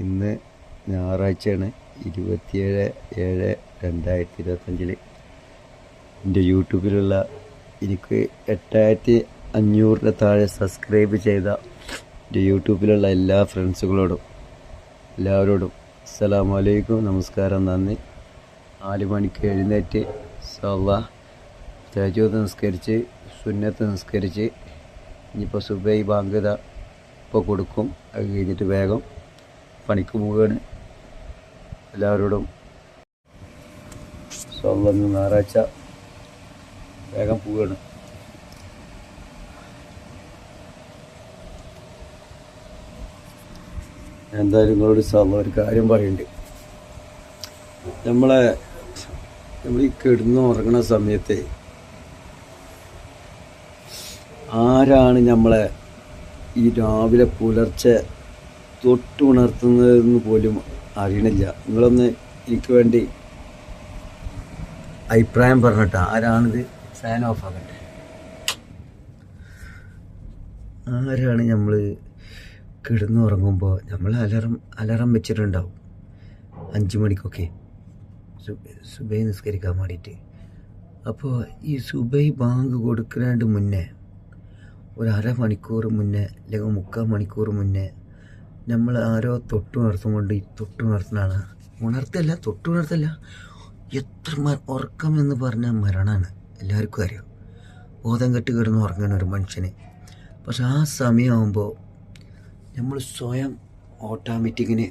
ഇന്ന് ഞായറാഴ്ചയാണ് 27/7/2025. എൻ്റെ യൂട്യൂബിലുള്ള എനിക്ക് 8500 താഴെ സബ്സ്ക്രൈബ് ചെയ്ത എൻ്റെ യൂട്യൂബിലുള്ള എല്ലാ ഫ്രണ്ട്സുകളോടും എല്ലാവരോടും അസ്സലാമു അലൈക്കും, നമസ്കാരം, നന്ദി. 4 മണിക്ക് എഴുന്നേറ്റ് തഹജ്ജുദ് നിസ്കരിച്ച് സുന്നത്ത് നിസ്കരിച്ച് ഇനിയിപ്പോൾ സുബൈ ബാങ്ക് ഇപ്പോൾ കൊടുക്കും. അത് കഴിഞ്ഞിട്ട് വേഗം പണിക്ക് പോവുകയാണ്. എല്ലാവരോടും ഞായറാഴ്ച വേഗം പോവുകയാണ്. എന്തായാലും നിങ്ങളോട് ഒരു കാര്യം പറയുന്നുണ്ട്. നമ്മൾ ഈ കിടന്ന് ഉറങ്ങുന്ന സമയത്ത് ആരാണ് നമ്മളെ ഈ രാവിലെ പുലർച്ചെ തൊട്ടുണർത്തുന്നതെന്ന് പോലും അറിയണില്ല. നിങ്ങളൊന്ന് എനിക്ക് വേണ്ടി അഭിപ്രായം പറഞ്ഞിട്ട് ആരാണിത് ഫാൻ ഓഫ് ആകട്ടെ. ആരാണ് നമ്മൾ കിടന്നുറങ്ങുമ്പോൾ നമ്മൾ അലാറം വെച്ചിട്ടുണ്ടാവും 5 മണിക്കൊക്കെ സുബൈ നിസ്കരിക്കാൻ വേണ്ടിയിട്ട്. അപ്പോൾ ഈ സുബൈ ബാങ്ക് കൊടുക്കുന്നതിന് മുന്നേ ഒരു അരമണിക്കൂർ മുന്നേ അല്ലെങ്കിൽ 3/4 മണിക്കൂർ മുന്നേ നമ്മൾ ആരോ തൊട്ടുണർത്തുകൊണ്ട് ഈ തൊട്ടുണർത്തുന്നതാണ് തൊട്ടുണർത്തല്ല എത്ര ഉറക്കം എന്ന് പറഞ്ഞാൽ മരണമാണ്. എല്ലാവർക്കും അറിയാം, ബോധം കെട്ട് കിടന്ന് ഉറങ്ങുന്ന ഒരു മനുഷ്യന്. പക്ഷെ ആ സമയമാകുമ്പോൾ നമ്മൾ സ്വയം ഓട്ടോമാറ്റിക്കിന്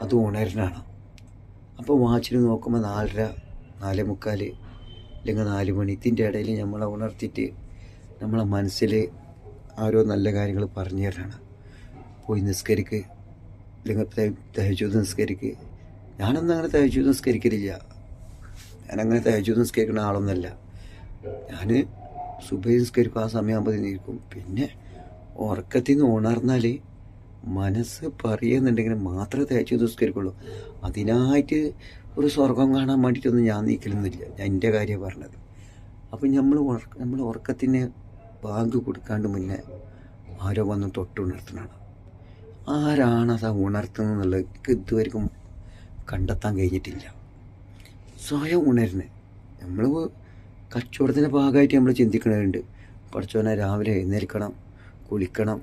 അത് ഉണരണമാണ്. അപ്പോൾ വാച്ചിൽ നോക്കുമ്പോൾ 4:30, 4:45 അല്ലെങ്കിൽ 4 മണി. ഇതിൻ്റെ ഇടയിൽ നമ്മളെ ഉണർത്തിയിട്ട് നമ്മളെ മനസ്സിൽ ഓരോ നല്ല കാര്യങ്ങൾ പറഞ്ഞു തരാണ്. പോയി നിസ്കരിക്ക്, അല്ലെങ്കിൽ തഹജ്ജുദ് നിസ്കരിക്ക്. ഞാനൊന്നും അങ്ങനെ തഹജ്ജുദ് നിസ്കരിക്കലില്ല. ഞാനങ്ങനെ തഹജ്ജുദ് നിസ്കരിക്കുന്ന ആളൊന്നുമല്ല. ഞാൻ സുബഹി നിസ്കരിക്കും, ആ സമയമാകുമ്പോൾ നിൽക്കും. പിന്നെ ഉറക്കത്തിൽ നിന്ന് ഉണർന്നാൽ മനസ്സ് പറയുന്നുണ്ടെങ്കിൽ മാത്രമേ തഹജ്ജുദ് നിസ്കരിക്കുള്ളൂ. അതിനായിട്ട് ഒരു സ്വർഗം കാണാൻ വേണ്ടിയിട്ടൊന്നും ഞാൻ നീക്കലൊന്നുമില്ല. ഞാൻ എൻ്റെ കാര്യമാണ് പറഞ്ഞത്. അപ്പം നമ്മൾ ഉറക്കത്തിന് ബാങ്ക് കൊടുക്കാണ്ട് മുന്നേ ആരോ വന്ന് തൊട്ടുണർത്തുന്നതാണ്. ആരാണത് ഉണർത്തുന്നത് എന്നുള്ളത് ഇതുവരെയും കണ്ടെത്താൻ കഴിഞ്ഞിട്ടില്ല. സ്വയം ഉണരുന്നത് നമ്മൾ കച്ചവടത്തിൻ്റെ ഭാഗമായിട്ട് നമ്മൾ ചിന്തിക്കണമുണ്ട്. പഠിച്ചവനെ രാവിലെ എഴുന്നേൽക്കണം, കുളിക്കണം,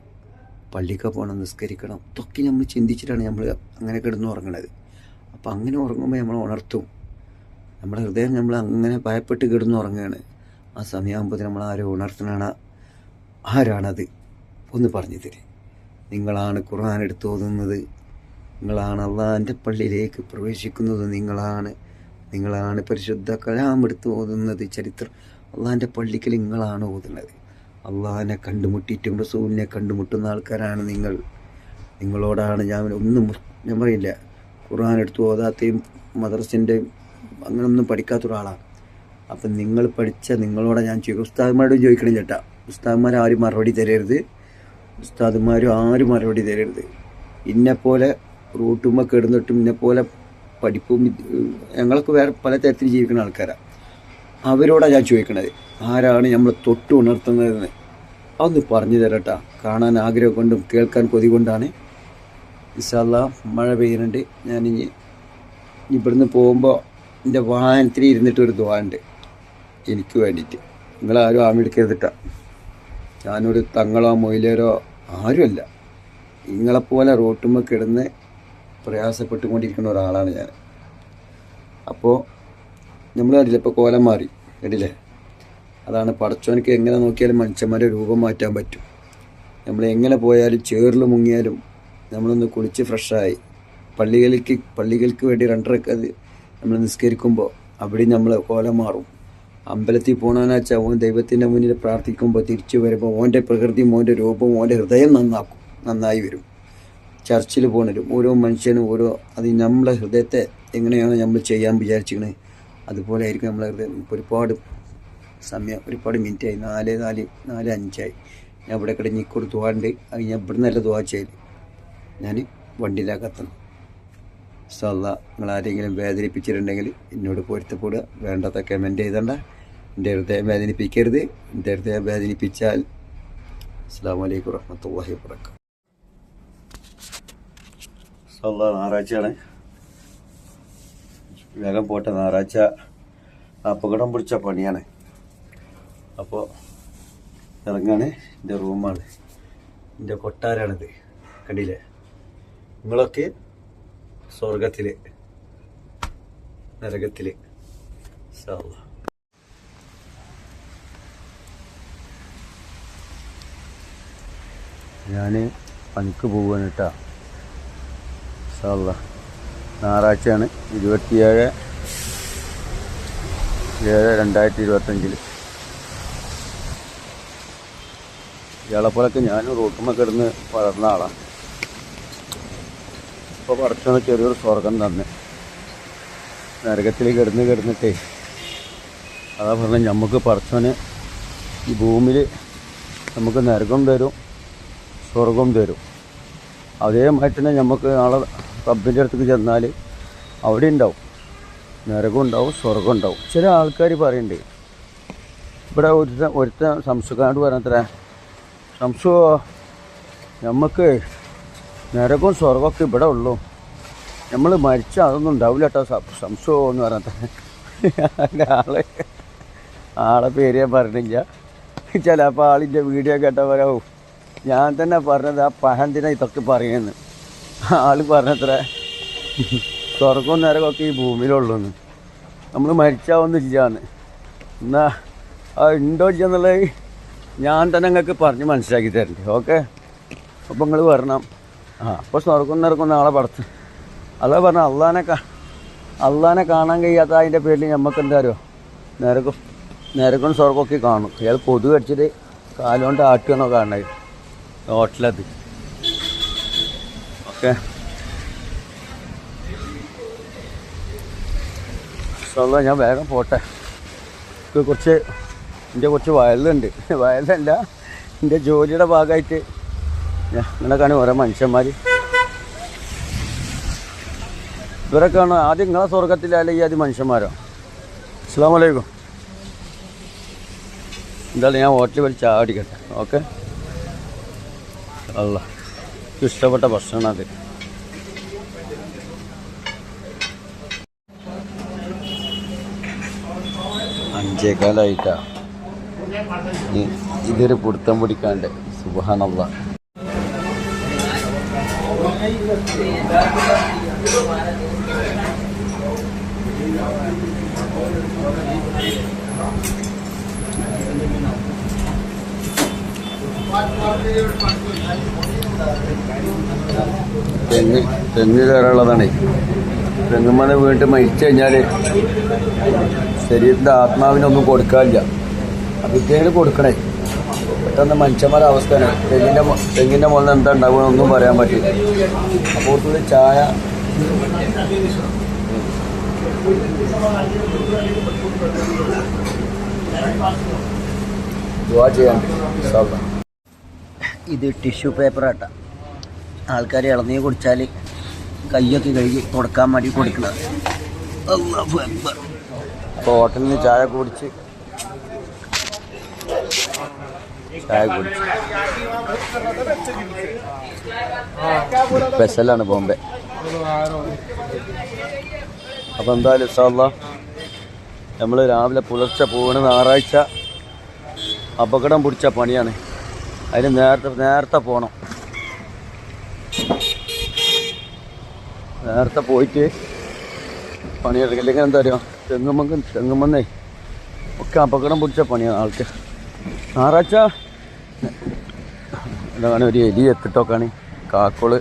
പള്ളിക്ക് പോകണം, നിസ്കരിക്കണം. ഇതൊക്കെ നമ്മൾ ചിന്തിച്ചിട്ടാണ് നമ്മൾ അങ്ങനെ കിടന്ന് ഉറങ്ങണത്. അപ്പം അങ്ങനെ ഉറങ്ങുമ്പോൾ നമ്മൾ ഉണർത്തും. നമ്മുടെ ഹൃദയം നമ്മൾ അങ്ങനെ ഭയപ്പെട്ട് കിടന്ന് ഉറങ്ങുകയാണ്. ആ സമയമാകുമ്പോൾ നമ്മൾ ആരോ ഉണർത്തണ ആരാണത് ഒന്ന് പറഞ്ഞു തരും. നിങ്ങളാണ് ഖുർആൻ എടുത്ത് ഓതുന്നത്, നിങ്ങളാണ് അള്ളാഹിൻ്റെ പള്ളിയിലേക്ക് പ്രവേശിക്കുന്നത്, നിങ്ങളാണ് പരിശുദ്ധ കലാം എടുത്ത് ഓതുന്നത്, ചരിത്രം അള്ളാഹിൻ്റെ പള്ളിക്ക് നിങ്ങളാണ് ഓതുന്നത്. അള്ളാഹിനെ കണ്ടുമുട്ടിയിട്ടും റസൂലിനെ കണ്ടുമുട്ടുന്ന ആൾക്കാരാണ് നിങ്ങൾ. നിങ്ങളോടാണ് ഞാൻ പറയില്ല. ഖുർആൻ എടുത്ത് ഓതാത്തയും മദ്രസിൻ്റെയും അങ്ങനൊന്നും പഠിക്കാത്തൊരാളാണ്. അപ്പം നിങ്ങൾ പഠിച്ച നിങ്ങളോട് ഞാൻ ഉസ്താദ്മാരോട് ചോദിക്കണം ചേട്ടാ. ഉസ്താദ്മാർ ആരും മറുപടി തരരുത്. ആരും മറുപടി തരരുത്. ഇന്നെപ്പോലെ റൂട്ടുമ്പോൾ കിടന്നിട്ടും ഇന്നെപ്പോലെ പഠിപ്പും ഞങ്ങളൊക്കെ വേറെ പല തരത്തിൽ ജീവിക്കുന്ന ആൾക്കാരാണ്. അവരോടാണ് ഞാൻ ചോദിക്കണത്, ആരാണ് നമ്മൾ തൊട്ട് ഉണർത്തുന്നതെന്ന് അതൊന്ന് പറഞ്ഞു തരട്ടാ. കാണാൻ ആഗ്രഹം കൊണ്ടും കേൾക്കാൻ കൊതി കൊണ്ടാണ്. ഇൻഷാ അല്ലാഹ് മഴ പെയ്യുന്നുണ്ട്. ഞാനിനി ഇവിടുന്ന് പോകുമ്പോൾ എൻ്റെ വാഹനത്തിൽ ഇരുന്നിട്ടൊരു ദുആ ഉണ്ട് എനിക്ക് വേണ്ടിയിട്ട്. നിങ്ങളാരും ആമെടുക്കരുതിട്ടാ. ഞാനൊരു തങ്ങളോ മൊയിലേരോ ആരുമല്ല. നിങ്ങളെപ്പോലെ റോട്ടുമ്പോൾ കിടന്ന് പ്രയാസപ്പെട്ടുകൊണ്ടിരിക്കുന്ന ഒരാളാണ് ഞാൻ. അപ്പോൾ നമ്മൾ കണ്ടില്ല, ഇപ്പോൾ കോലം മാറി കണ്ടില്ലേ. അതാണ് പടച്ചോനക്ക് എങ്ങനെ നോക്കിയാലും മനുഷ്യന്മാരെ രൂപം മാറ്റാൻ പറ്റും. നമ്മൾ എങ്ങനെ പോയാലും ചേറിൽ മുങ്ങിയാലും നമ്മളൊന്ന് കുളിച്ച് ഫ്രഷായി പള്ളികൾക്ക് വേണ്ടി 2 നമ്മൾ നിസ്കരിക്കുമ്പോൾ അവിടെ നമ്മൾ കോലം മാറും. അമ്പലത്തിൽ പോകണമെന്ന് ഓൻ ദൈവത്തിൻ്റെ മുന്നിൽ പ്രാർത്ഥിക്കുമ്പോൾ തിരിച്ചു വരുമ്പോൾ ഓൻ്റെ പ്രകൃതിയും ഓൻ്റെ രൂപവും ഓൻ്റെ ഹൃദയം നന്നായി വരും. ചർച്ചിൽ പോകണരും ഓരോ മനുഷ്യനും അത് നമ്മളെ ഹൃദയത്തെ എങ്ങനെയാണ് നമ്മൾ ചെയ്യാൻ വിചാരിച്ചിരിക്കുന്നത് അതുപോലെ ആയിരിക്കും നമ്മളെ ഹൃദയം. ഒരുപാട് മിനിറ്റായി, 4:05 ഞാൻ ഇവിടെ കിടഞ്ഞിക്കൊരു ദുആ ഉണ്ട്. അത് ഞാൻ ഇവിടെ നല്ല ദുആ ചെയ്തു. ഞാൻ വണ്ടിയിലാക്കത്തണം. ഇൻഷാ അല്ലാഹ് നിങ്ങൾ ആരെങ്കിലും വേദനിപ്പിച്ചിട്ടുണ്ടെങ്കിൽ എന്നോട് പൊരുത്തപ്പെടുക. വേണ്ടാത്ത കമൻറ്റ് ചെയ്തണ്ട. എൻ്റെ ഹൃദയം വേദനിപ്പിക്കരുത്. എൻ്റെ ഹൃദയം വേദനിപ്പിച്ചാൽ അസ്സലാമു അലൈക്കും വറഹ്മത്തുള്ളാഹി വബറകാതുഹു. ഞായറാഴ്ചയാണ്. വേഗം പോട്ടെ, ഞായറാഴ്ച അപകടം പിടിച്ച പണിയാണ്. അപ്പോൾ ഇറങ്ങാണ്. എൻ്റെ റൂമാണ്, എൻ്റെ കൊട്ടാരാണിത്. കണ്ടില്ലേ? നിങ്ങളൊക്കെ സ്വർഗത്തിൽ, നരകത്തിൽ. ഞാൻ പണിക്ക് പോവുകയാണ് കേട്ടോ. ഞായറാഴ്ചയാണ്, 27/7/2025. ഇയാളെപ്പോലൊക്കെ ഞാൻ റോട്ടുമ്മ കിടന്ന് വളർന്ന ആളാണ്. ഇപ്പോൾ പടച്ചോന് ചെറിയൊരു സ്വർഗം തന്നെ. നരകത്തിൽ കിടന്നിട്ടേ അതാ പറഞ്ഞാൽ നമുക്ക് പടച്ചോന് ഈ ഭൂമിയിൽ നമുക്ക് നരകം തരും, സ്വർഗം തരും. അതേമാതിരി തന്നെ നമുക്ക് നാളെ റബ്ബിൻ്റെ അടുത്തേക്ക് ചെന്നാൽ അവിടെ ഉണ്ടാവും, നരകം ഉണ്ടാവും, സ്വർഗം ഉണ്ടാവും. ചില ആൾക്കാർ പറയുന്നുണ്ട്, ഇവിടെ ഒരുത്ത സംസുഖാണ്ട് പറഞ്ഞത്ര, സംസു നമുക്ക് നരകവും സ്വർഗമൊക്കെ ഇവിടെ ഉള്ളൂ, നമ്മൾ മരിച്ചാൽ അതൊന്നും ഉണ്ടാവില്ല കേട്ടോ സംസു എന്ന് പറഞ്ഞത്ര. ആളെ പേര് ഞാൻ പറഞ്ഞില്ല. ചിലപ്പോൾ ആളിൻ്റെ വീഡിയോ കേട്ടവരാവും ഞാൻ തന്നെ പറഞ്ഞത് ആ പഹന്തിനെ ഇതൊക്കെ പറയുമെന്ന്. ആൾ പറഞ്ഞത്ര സ്വർഗവും നരകമൊക്കെ ഈ ഭൂമിയിലുള്ളൂന്ന്, നമ്മൾ മരിച്ചാവൊന്നുമില്ലാന്ന്. എന്നാൽ അത് ഉണ്ടോ ഇല്ലെന്നുള്ളത് ഞാൻ തന്നെ നിങ്ങൾക്ക് പറഞ്ഞ് മനസ്സിലാക്കി തരണ്ടേ? ഓക്കെ. അപ്പോൾ നിങ്ങൾ വരണം. അപ്പോൾ സ്വർഗവും നരകവും നാളെ പടത്ത്. അതാ പറഞ്ഞ അള്ളാനെ കാണാൻ കഴിയാത്ത അതിൻ്റെ പേരിൽ നമുക്ക് എന്താ അറിയോ, നരകവും സ്വർഗമൊക്കെ കാണും. അയാൾ കൊതുക് അടിച്ചിട്ട് കാലുകൊണ്ട് ആട്ടുകയാണോ കാണുന്നത് ഹോട്ടലത്. ഓക്കെ. ഞാൻ വേഗം പോട്ടെ. എൻ്റെ കുറച്ച് വയലുണ്ട്. വയലല്ല, എൻ്റെ ജോലിയുടെ ഭാഗമായിട്ട് ഇങ്ങനെയൊക്കെയാണ് ഓരോ മനുഷ്യന്മാർ. ഇവരൊക്കെയാണ് ആദ്യം നിങ്ങളെ സ്വർഗത്തിൽ അല്ലെങ്കിൽ ആദ്യം മനുഷ്യന്മാരോ? അസ്സലാമു അലൈക്കും. എന്തായാലും ഞാൻ ഹോട്ടലിൽ വലിച്ച് ചാടിക്കട്ടെ. ഓക്കെ. ഇഷ്ടപ്പെട്ട ഭക്ഷണം അത്. അഞ്ചേകാലായിട്ടാ. ഇതൊരു പിടുത്തം പിടിക്കാണ്ട്. സുബ്ഹാനല്ലാഹ്. തെങ്ങ് കയറുള്ളതാണ്. തെങ്ങുമ്മനെ വീണ്ടും മരിച്ചു കഴിഞ്ഞാൽ ശരീരത്തിൻ്റെ ആത്മാവിനൊന്നും കൊടുക്കാനില്ല. വിദ്യയിൽ കൊടുക്കണേ. പെട്ടെന്ന് മനുഷ്യന്മാരുടെ അവസ്ഥയാണ്. തെങ്ങിൻ്റെ മുകളിൽ എന്താ ഉണ്ടാവുമെന്നൊന്നും പറയാൻ പറ്റില്ല. അപ്പോൾ ചായ ദുആ ചെയ്യാൻ. ഇത് ടിഷ്യൂ പേപ്പറാട്ട. ആൾക്കാർ ഇളനീർ കുടിച്ചാൽ കയ്യൊക്കെ കഴുകി കൊടുക്കാൻ വേണ്ടി കൊടുക്കുന്നത്. അപ്പോൾ ഹോട്ടലിൽ നിന്ന് ചായ കുടിച്ച് സ്പെഷ്യലാണ് ബോംബെ. അപ്പോൾ എന്തായാലും ഇൻഷാ അല്ലാഹ് നമ്മൾ രാവിലെ പുലർച്ചെ പോകണ ഞായറാഴ്ച അപകടം പിടിച്ച പണിയാണ്. അതിന് നേരത്തെ പോകണം. നേരത്തെ പോയിട്ട് പണിയെടുക്കില്ല. ഇല്ലെങ്കിൽ എന്താ പറയുക, തെങ്ങുമ്മന്നേ ഒക്കെ അപകടം പിടിച്ച പണിയാണ് ആൾക്ക്. ഞായറാഴ്ച എന്താണ് ഒരു എലി എത്തിട്ടൊക്കെയാണ് കാക്കോള്.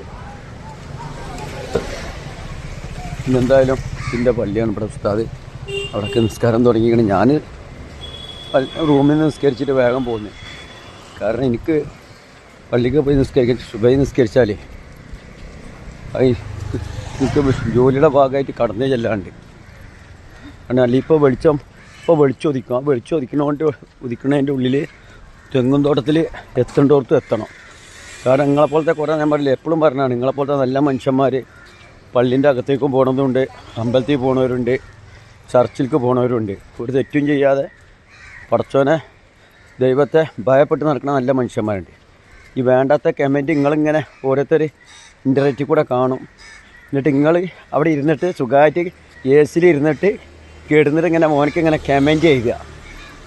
ഇന്നെന്തായാലും ഇതിൻ്റെ പള്ളിയാണ് ഇവിടെ ഉസ്താദ്. അവിടേക്ക് നിസ്കാരം തുടങ്ങിയാണ്. ഞാൻ റൂമിൽ നിന്ന് നിസ്കരിച്ചിട്ട് വേഗം പോകുന്നത്. കാരണം എനിക്ക് പള്ളിക്ക് പോയി സുബഹി നിസ്കരിച്ചാലേ എനിക്ക് ജോലിയുടെ ഭാഗമായിട്ട് കടന്നേ ചെല്ലാണ്ട്. കാരണം അല്ലെങ്കിൽ ഇപ്പോൾ വെളിച്ചൊതിക്കും. ആ ഉദിക്കണതിൻ്റെ ഉള്ളിൽ തെങ്ങും തോട്ടത്തിൽ എത്തേണ്ടോർത്തും എത്തണം. കാരണം നിങ്ങളെപ്പോലത്തെ കുറേ ഞാൻ പറയില്ല, എപ്പോഴും പറഞ്ഞാണ്, നിങ്ങളെപ്പോലത്തെ നല്ല മനുഷ്യന്മാർ പള്ളിൻ്റെ അകത്തേക്കും പോകണതുണ്ട്, അമ്പലത്തിൽ പോകണവരുണ്ട്, ചർച്ചിലേക്ക് പോകണവരുണ്ട്. ഒരു തെറ്റും ചെയ്യാതെ പടച്ചോനെ ദൈവത്തെ ഭയപ്പെട്ട് നടക്കുന്ന നല്ല മനുഷ്യന്മാരുണ്ട്. ഈ വേണ്ടാത്ത കമൻറ്റ് നിങ്ങളിങ്ങനെ ഓരോരുത്തർ ഇൻ്റർനെറ്റിൽ കൂടെ കാണും. എന്നിട്ട് നിങ്ങൾ അവിടെ ഇരുന്നിട്ട് സുഖമായിട്ട് AC ഇരുന്നിട്ട് കിടന്നിട്ട് ഇങ്ങനെ മോനിക്ക് ഇങ്ങനെ കമൻറ്റ് ചെയ്യുക.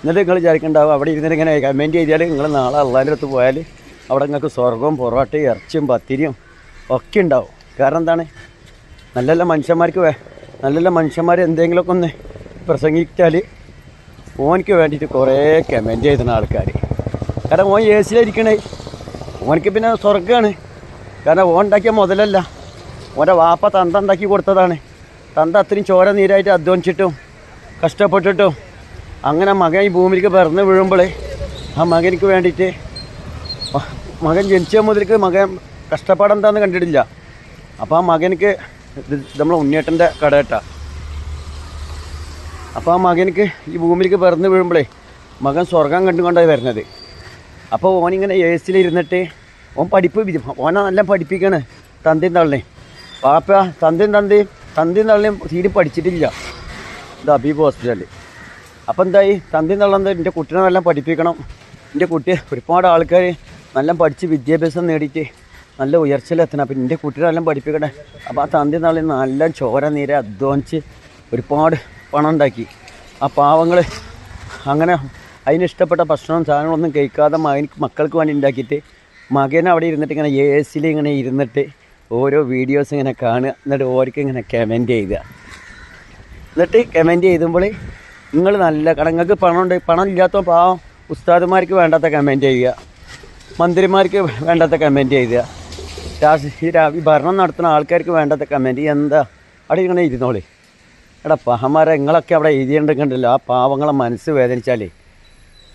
എന്നിട്ട് നിങ്ങൾ വിചാരിക്കുന്നുണ്ടാവും അവിടെ ഇരുന്നിട്ട് ഇങ്ങനെ കമൻറ്റ് ചെയ്താൽ നിങ്ങൾ നാളെ അള്ളാൻ്റെ അടുത്ത് പോയാൽ അവിടെ നിങ്ങൾക്ക് സ്വർഗവും പൊറോട്ടയും ഇറച്ചിയും പത്തിരിയും ഒക്കെ ഉണ്ടാവും. കാരണം എന്താണ്, നല്ല നല്ല മനുഷ്യന്മാർ എന്തെങ്കിലുമൊക്കെ ഒന്ന് പ്രസംഗിച്ചാൽ ഓനിക്ക് വേണ്ടിയിട്ട് കുറേ കമൻറ്റ് ചെയ്തിരുന്ന ആൾക്കാർ. കാരണം ഓൻ AC ഓനിക്ക് പിന്നെ സ്വർഗ്ഗമാണ്. കാരണം ഓൻ ഉണ്ടാക്കിയ മുതലല്ല, ഓൻ്റെ വാപ്പ തന്ത ഉണ്ടാക്കി കൊടുത്തതാണ്. തന്ത അത്രയും ചോര നീരായിട്ട് അധ്വാനിച്ചിട്ടും കഷ്ടപ്പെട്ടിട്ടും അങ്ങനെ മകൻ ഈ ഭൂമിയിലേക്ക് പിറന്ന് വീഴുമ്പോൾ ആ മകനിക്ക് വേണ്ടിയിട്ട് മകൻ ജനിച്ച മുതലേക്ക് മകൻ കഷ്ടപ്പാടെന്താന്ന് കണ്ടിട്ടില്ല. അപ്പോൾ ആ മകനിക്ക് നമ്മൾ ഉണ്ണിയേട്ടൻ്റെ കടയട്ട. അപ്പോൾ ആ മകനിക്ക് ഈ ഭൂമിയിലേക്ക് പിറന്ന് വീഴുമ്പോഴേ മകൻ സ്വർഗം കണ്ടുകൊണ്ടാണ് വരുന്നത്. അപ്പോൾ ഓനിങ്ങനെ AC ഓൻ ഓനെ നല്ല പഠിപ്പിക്കണേ തന്തിയും തള്ളിയും. പാപ്പ തന്തിയും തള്ളിയും തീരെ പഠിച്ചിട്ടില്ല ഇത് അബീബ് ഹോസ്പിറ്റലിൽ. അപ്പോൾ എന്തായി, തന്തിയും തള്ളം എൻ്റെ കുട്ടീനെ നല്ല പഠിപ്പിക്കണം. എൻ്റെ കുട്ടി ഒരുപാട് ആൾക്കാർ നല്ല പഠിച്ച് വിദ്യാഭ്യാസം നേടിയിട്ട് നല്ല ഉയർച്ചയിലെത്തണം. അപ്പം എൻ്റെ കുട്ടീനെ നല്ല പഠിപ്പിക്കണേ. അപ്പോൾ ആ തന്തിയും തള്ളിയും നല്ല ചോര നീരെ അധ്വാനിച്ച് ഒരുപാട് പണം ഉണ്ടാക്കി. ആ പാവങ്ങൾ അങ്ങനെ അതിനിഷ്ടപ്പെട്ട ഭക്ഷണവും സാധനങ്ങളൊന്നും കഴിക്കാതെ മക്കൾക്ക് വേണ്ടി ഉണ്ടാക്കിയിട്ട് മകൻ അവിടെ ഇരുന്നിട്ട് ഇങ്ങനെ AC ഇങ്ങനെ ഇരുന്നിട്ട് ഓരോ വീഡിയോസ് ഇങ്ങനെ കാണുക. എന്നിട്ട് ഓർക്ക് ഇങ്ങനെ കമൻറ്റ് ചെയ്യുക. എന്നിട്ട് കമൻറ്റ് ചെയ്തുമ്പോൾ നിങ്ങൾ നല്ല കടങ്ങൾക്ക് പണം ഇല്ലാത്ത പാവം ഉസ്താദുമാർക്ക് വേണ്ടാത്ത കമൻറ്റ് ചെയ്യുക, മന്ത്രിമാർക്ക് വേണ്ടാത്ത കമൻറ്റ് ചെയ്യുക, ഈ ഭരണം നടത്തുന്ന ആൾക്കാർക്ക് വേണ്ടാത്ത കമൻറ്റ്. എന്താ അവിടെ ഇങ്ങനെ ഇരുന്നോളി. എടാ പഹമാരെ, നിങ്ങളൊക്കെ അവിടെ എഴുതിയിട്ടുണ്ടല്ലോ, ആ പാവങ്ങളെ മനസ്സ് വേദനിച്ചാലേ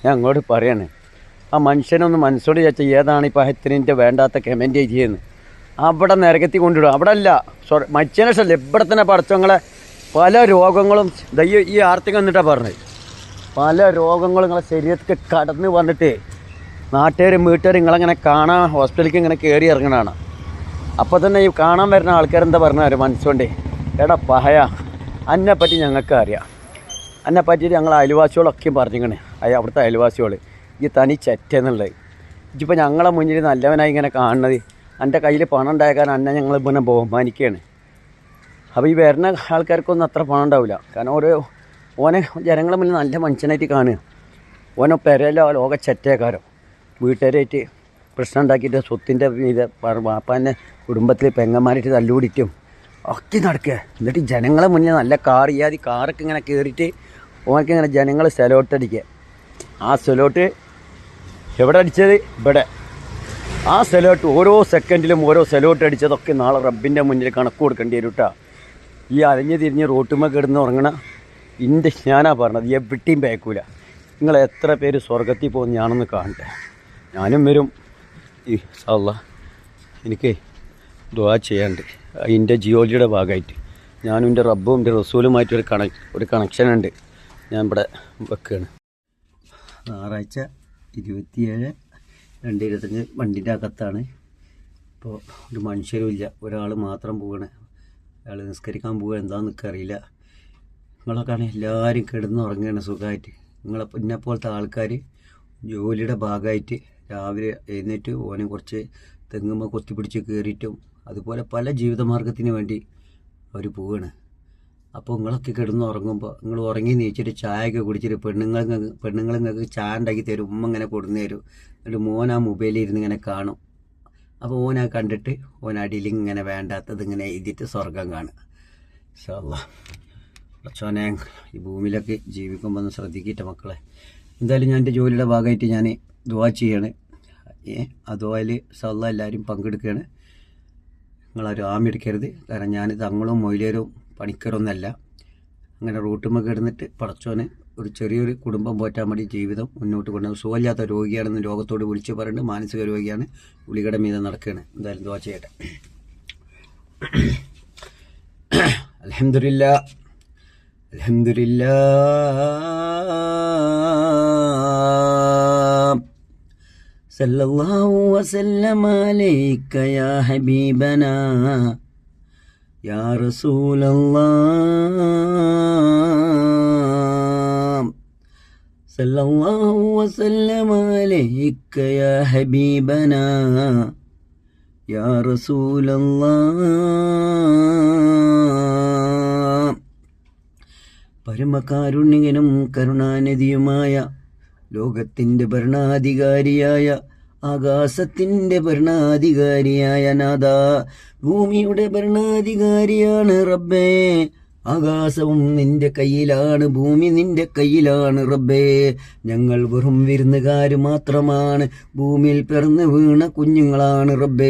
ഞാൻ അങ്ങോട്ട് പറയാണ്, ആ മനുഷ്യനൊന്ന് മനസ്സോട് ചോദിച്ചാൽ ഏതാണ് ഈ പഹത്തിനിൻ്റെ വേണ്ടാത്ത കമൻറ്റ് ചെയ്യുന്നത്. അവിടെ നരകത്തി കൊണ്ടിടും. അവിടെ അല്ല, മനുഷ്യനെ ശല്യം ഇവിടെ തന്നെ പഠിച്ചവങ്ങളെ പല രോഗങ്ങളും ഈ ആർത്തിക്ക് വന്നിട്ടാണ് പറഞ്ഞത്. പല രോഗങ്ങളും നിങ്ങളെ ശരീരത്തിൽ കടന്ന് വന്നിട്ട് നാട്ടുകാരും വീട്ടുകാരും നിങ്ങളങ്ങനെ കാണാൻ ഹോസ്പിറ്റലിലേക്ക് ഇങ്ങനെ കയറി ഇറങ്ങണതാണ്. അപ്പോൾ തന്നെ ഈ കാണാൻ വരുന്ന ആൾക്കാരെന്താ പറഞ്ഞാൽ മനസ്സുകൊണ്ടേ, എടാ പഹയ അന്നെപ്പറ്റി ഞങ്ങൾക്ക് അറിയാം, എന്നെ പറ്റിയിട്ട് ഞങ്ങൾ അയൽവാസികളൊക്കെയും പറഞ്ഞിങ്ങനെ അവിടുത്തെ അയൽവാസികൾ ഈ തനി ചെറ്റെന്നുള്ളത്. ഇതിപ്പോൾ ഞങ്ങളെ മുന്നിൽ നല്ലവനായി ഇങ്ങനെ കാണുന്നത്, എൻ്റെ കയ്യിൽ പണം ഉണ്ടാക്കാൻ അന്നെ ഞങ്ങൾ പിന്നെ ബഹുമാനിക്കുകയാണ്. അപ്പോൾ ഈ വരുന്ന ആൾക്കാർക്കൊന്നും അത്ര പണം ഉണ്ടാവില്ല. കാരണം ഓനെ ജനങ്ങളെ മുന്നിൽ നല്ല മനുഷ്യനായിട്ട് കാണുക. ഓനെ പെരയിലോ ലോക ചെറ്റേക്കാരോ വീട്ടുകാരായിട്ട് പ്രശ്നം ഉണ്ടാക്കിയിട്ട് സ്വത്തിൻ്റെ ഇത് വാപ്പാൻ്റെ കുടുംബത്തിൽ പെങ്ങന്മാരായിട്ട് തല്ലുകൂടിയിട്ടും ഒക്കെ നടക്കുക. എന്നിട്ട് ജനങ്ങളെ മുന്നിൽ നല്ല കാറൊക്കെ ഇങ്ങനെ കയറിയിട്ട് ഓനക്ക് ഇങ്ങനെ ജനങ്ങൾ സെലോട്ട് അടിക്കുക. ആ സെലോട്ട് എവിടെ അടിച്ചത്? ഇവിടെ. ആ സെലോട്ട് ഓരോ സെക്കൻഡിലും ഓരോ സെലോട്ട് അടിച്ചതൊക്കെ നാളെ റബ്ബിൻ്റെ മുന്നിൽ കണക്ക് കൊടുക്കേണ്ടി വരും കേട്ടോ. ഈ അലഞ്ഞ് തിരിഞ്ഞ് റോട്ടുമ്മ കിടന്ന് ഉറങ്ങണ ഞാനാ പറഞ്ഞത്, എവിടെയും പേക്കൂല. നിങ്ങൾ എത്ര പേര് സ്വർഗത്തിൽ പോകുന്ന ഞാനൊന്ന് കാണട്ടെ. ഞാനും വരും ഇൻഷാ. എനിക്ക് ദുആ ചെയ്യാണ്ട് അതിൻ്റെ ജിയോളജിയുടെ ഭാഗമായിട്ട് ഞാനും എൻ്റെ റബ്ബും എൻ്റെ റസൂലുമായിട്ടൊരു കണക്ഷൻ ഉണ്ട്. ഞാൻ ഇവിടെ വെക്കുകയാണ്. ഞായറാഴ്ച 27/2/25 വണ്ടിൻ്റെ അകത്താണ്. ഇപ്പോൾ ഒരു മനുഷ്യരും ഇല്ല, ഒരാൾ മാത്രം പോവുകയാണ്. അയാൾ നിസ്കരിക്കാൻ പോവുക, എന്താണെന്ന് എനിക്കറിയില്ല. നിങ്ങളൊക്കെ ആണെങ്കിൽ എല്ലാവരും കിടന്നുറങ്ങുകയാണ് സുഖമായിട്ട്. എന്നെപ്പോലത്തെ ആൾക്കാർ ജോലിയുടെ ഭാഗമായിട്ട് രാവിലെ എഴുന്നേറ്റ് ഓനെ കുറച്ച് തെങ്ങുമ്പോൾ കൊത്തിപ്പിടിച്ച് കയറിയിട്ടും അതുപോലെ പല ജീവിതമാർഗത്തിന് വേണ്ടി അവർ പോവുകയാണ്. അപ്പോൾ നിങ്ങളൊക്കെ കിടന്നുറങ്ങുമ്പോൾ നിങ്ങൾ ഉറങ്ങി നീച്ചിട്ട് ചായയൊക്കെ കുടിച്ചിട്ട് പെണ്ണുങ്ങൾ നിങ്ങൾക്ക് ചായ ഉണ്ടാക്കി തരും, ഉമ്മ ഇങ്ങനെ കൊടുന്നു തരും. എന്നിട്ട് മോൻ ആ മൊബൈലിൽ ഇരുന്ന് ഇങ്ങനെ കാണും. അപ്പോൾ ഓനാ കണ്ടിട്ട് ഓനടിയിൽ ഇങ്ങനെ വേണ്ടാത്തത് ഇങ്ങനെ എഴുതിയിട്ട് സ്വർഗം കാണുക. ഇൻഷാ അല്ലാഹ് കുറച്ചോനെ ഈ ഭൂമിയിലൊക്കെ ജീവിക്കുമ്പോൾ ഒന്ന് ശ്രദ്ധിക്കട്ടെ മക്കളെ. എന്തായാലും ഞാൻ എൻ്റെ ജോലിയുടെ ഭാഗമായിട്ട് ഞാൻ ദുആ ചെയ്യാണ്. ആ ദുആയിൽ ഇൻഷാ അല്ലാഹ് എല്ലാവരും പങ്കെടുക്കുകയാണ്. നിങ്ങളാരും ആമിയെടുക്കരുത്. കാരണം ഞാൻ തങ്ങളും മൊയിലേരും പണിക്കരൊന്നല്ല. അങ്ങനെ റൂട്ടുമ്മ കിടന്നിട്ട് പടച്ചോനെ ഒരു ചെറിയൊരു കുടുംബം പോറ്റാൻ വേണ്ടി ജീവിതം മുന്നോട്ട് കൊണ്ടുവന്ന് സുഖമില്ലാത്ത രോഗിയാണെന്ന് ലോകത്തോട് വിളിച്ച് പറയുന്നുണ്ട്. മാനസിക രോഗിയാണ്, ഗുളികയുടെ മീതെ നടക്കുകയാണ്. എന്തായാലും ദുആ ചെയ്യട്ടെ. അൽഹംദുലില്ലാ സല്ലല്ലാഹു വസല്ലമ അലൈക യാ ഹബീബനാ യാ റസൂലല്ലാഹ്. സല്ലല്ലാഹു വസല്ലമ അലൈക യാ ഹബീബനാ യാ റസൂലല്ലാഹ്. പരമകാരുണ്യനും കരുണാനിധിയുമായ ലോകത്തിൻ്റെ ഭരണാധികാരിയായ ആകാശത്തിൻ്റെ ഭരണാധികാരിയായ നാഥ, ഭൂമിയുടെ ഭരണാധികാരിയാണ് റബ്ബേ. ആകാശവും നിന്റെ കയ്യിലാണ്, ഭൂമി നിന്റെ കയ്യിലാണ് റബ്ബേ. ഞങ്ങൾ വെറും വിരുന്നുകാര് മാത്രമാണ്, ഭൂമിയിൽ പിറന്നു വീണ കുഞ്ഞുങ്ങളാണ് റബ്ബേ.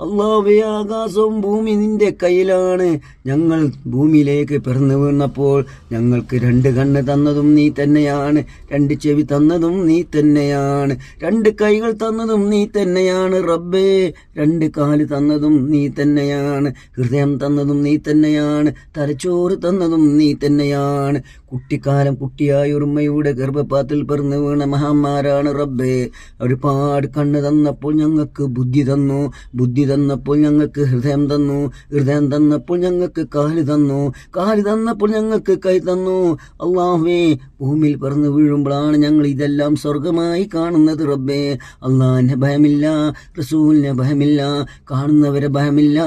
അല്ലാഹുവേ, ആകാശവും ഭൂമി നിന്റെ കയ്യിലാണ്. ഞങ്ങൾ ഭൂമിയിലേക്ക് പിറന്നു വീണപ്പോൾ ഞങ്ങൾക്ക് 2 കണ്ണ് തന്നതും നീ തന്നെയാണ്, 2 ചെവി തന്നതും നീ തന്നെയാണ്, 2 കൈകൾ തന്നതും നീ തന്നെയാണ് റബ്ബേ. 2 കാല് തന്നതും നീ തന്നെയാണ്, ഹൃദയം തന്നതും നീ തന്നെയാണ്, തലച്ചോറ് തന്നതും നീ തന്നെയാണ്. കുട്ടിക്കാലം കുട്ടിയായ ഉമ്മയുടെ ഗർഭപാത്രത്തിൽ പിറന്നു വീണ മഹാന്മാരാണ് റബ്ബേ. ഒരുപാട് കണ്ണ് തന്നപ്പോൾ ഞങ്ങൾക്ക് ബുദ്ധി തന്നു, ബുദ്ധി തന്നപ്പോൾ ഞങ്ങൾക്ക് ഹൃദയം തന്നു, ഹൃദയം തന്നപ്പോൾ ഞങ്ങൾക്ക് കാല് തന്നു, കാല് തന്നപ്പോൾ ഞങ്ങൾക്ക് കൈ തന്നു. അല്ലാഹുവേ, ഭൂമിയിൽ പിറന്നു വീഴുമ്പോഴാണ് ഞങ്ങൾ ഇതെല്ലാം സ്വർഗമായി കാണുന്നത് റബ്ബേ. അള്ളാഹിനെ ഭയമില്ല, റസൂലിനെ ഭയമില്ല, കാണുന്നവരെ ഭയമില്ല,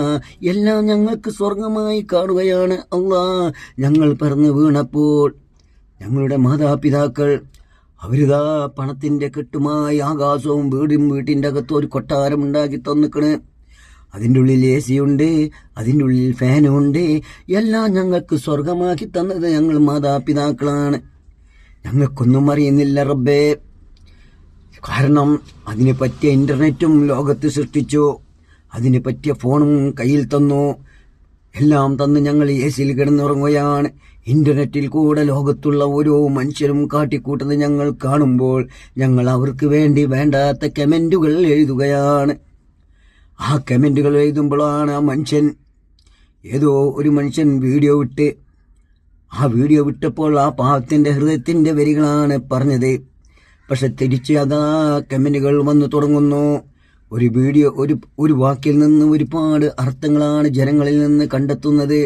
എല്ലാം ഞങ്ങൾക്ക് സ്വർഗമായി കാണുകയാണ് അല്ലാ. ഞങ്ങൾ പിറന്നു വീണപ്പോൾ ഞങ്ങളുടെ മാതാപിതാക്കൾ അവരിതാ പണത്തിൻ്റെ കെട്ടുമായി ആകാശവും വീടും വീട്ടിൻ്റെ അകത്ത് ഒരു കൊട്ടാരം ഉണ്ടാക്കി തന്നിക്കണ്. അതിൻ്റെ ഉള്ളിൽ AC ഉണ്ട്, അതിൻ്റെ ഉള്ളിൽ ഫാനുണ്ട്, എല്ലാം ഞങ്ങൾക്ക് സ്വർഗമാക്കി തന്നത് ഞങ്ങൾ മാതാപിതാക്കളാണ്. ഞങ്ങൾക്കൊന്നും അറിയുന്നില്ല റബ്ബേ. കാരണം അതിന് പറ്റിയ ഇൻ്റർനെറ്റും ലോകത്ത് സൃഷ്ടിച്ചു, അതിന് പറ്റിയ ഫോണും കയ്യിൽ തന്നു, എല്ലാം തന്ന് ഞങ്ങൾ AC-യിൽ കിടന്നുറങ്ങുകയാണ്. ഇന്റർനെറ്റിൽ കൂടെ ലോകത്തുള്ള ഓരോ മനുഷ്യരും കാട്ടിക്കൂട്ടുന്നത് ഞങ്ങൾ കാണുമ്പോൾ ഞങ്ങൾ അവർക്ക് വേണ്ടി വേണ്ടാത്ത കമന്റുകൾ എഴുതുകയാണ്. ആ കമന്റുകൾ എഴുതുമ്പോഴാണ് ഏതോ ഒരു മനുഷ്യൻ വീഡിയോ വിട്ട്, ആ വീഡിയോ വിട്ടപ്പോൾ ആ പാവത്തിന്റെ ഹൃദയത്തിന്റെ വരികളാണ് പറഞ്ഞത്. പക്ഷെ തിരിച്ച് അതാ കമന്റുകൾ വന്നു തുടങ്ങുന്നു. ഒരു വീഡിയോ, ഒരു വാക്കിൽ നിന്ന് ഒരുപാട് അർത്ഥങ്ങളാണ് ജനങ്ങളിൽ നിന്ന് കണ്ടെത്തുന്നത്.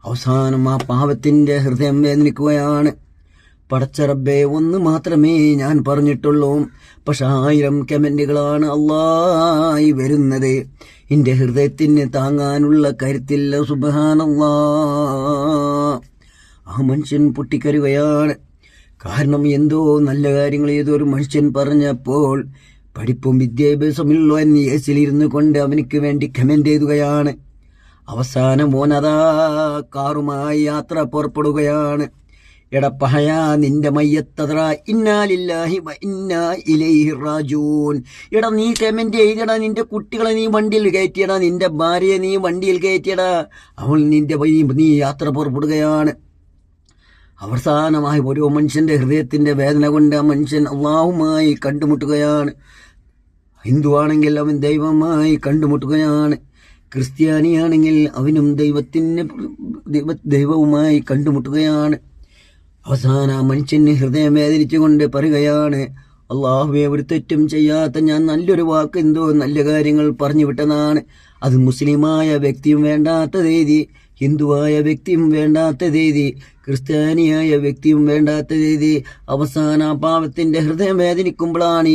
അവസാനം ആ പാവത്തിന്റെ ഹൃദയം വേദനിക്കുകയാണ്. പടച്ച റബ്ബേ, ഒന്ന് മാത്രമേ ഞാൻ പറഞ്ഞിട്ടുള്ളൂ, പക്ഷെ 1000 കമന്റുകളാണ് അല്ലാഹ് വരുന്നത്. എന്റെ ഹൃദയത്തിന് താങ്ങാനുള്ള കരുത്തില്ല. സുബ്ഹാനല്ലാഹ്. ആ മനുഷ്യൻ പൊട്ടിക്കരുകയാണ്. കാരണം എന്തോ നല്ല കാര്യങ്ങൾ ഏതോ ഒരു മനുഷ്യൻ പറഞ്ഞപ്പോൾ പഠിപ്പും വിദ്യാഭ്യാസമുള്ള AC-ലിരുന്നു കൊണ്ട് അവനിക്ക് വേണ്ടി കമന്റ് എഴുതുകയാണ്. അവസാനം മോനതാ കാറുമായി യാത്ര പുറപ്പെടുകയാണ്. എടപ്പഹയ നിന്റെ മയ്യത്തത്ര, ഇന്നാ ലില്ലാഹി വ ഇന്നാ ഇലൈഹി റാജിഊൻ. എടാ നീ കമന്റ് എഴുതിയടാ, നിന്റെ കുട്ടികളെ നീ വണ്ടിയിൽ കയറ്റിയടാ, നിന്റെ ഭാര്യയെ നീ വണ്ടിയിൽ കയറ്റിയടാ, അവൾ നിന്റെ നീ യാത്ര പുറപ്പെടുകയാണ്. അവസാനമായി ഓരോ മനുഷ്യന്റെ ഹൃദയത്തിന്റെ വേദന കൊണ്ട് ആ മനുഷ്യൻ അല്ലാഹുമായി കണ്ടുമുട്ടുകയാണ്. ഹിന്ദുവാണെങ്കിൽ അവൻ ദൈവമായി കണ്ടുമുട്ടുകയാണ്. ക്രിസ്ത്യാനിയാണെങ്കിൽ അവനും ദൈവവുമായി കണ്ടുമുട്ടുകയാണ്. അവസാനം ആ മനുഷ്യന് ഹൃദയം വേദനിച്ചുകൊണ്ട് പറയുകയാണ്, അല്ലാഹുവേ, ഒരു തെറ്റും ചെയ്യാത്ത ഞാൻ നല്ലൊരു വാക്ക് എന്തോ നല്ല കാര്യങ്ങൾ പറഞ്ഞു വിട്ടതാണ്. അത് മുസ്ലിമായ വ്യക്തിയും വേണ്ടാത്ത രീതി, ഹിന്ദുവായ വ്യക്തിയും വേണ്ടാത്ത രീതി, ക്രിസ്ത്യാനിയായ വ്യക്തിയും വേണ്ടാത്ത രീതി. അവസാന പാവത്തിന്റെ ഹൃദയം വേദനിക്കുമ്പോഴാണ്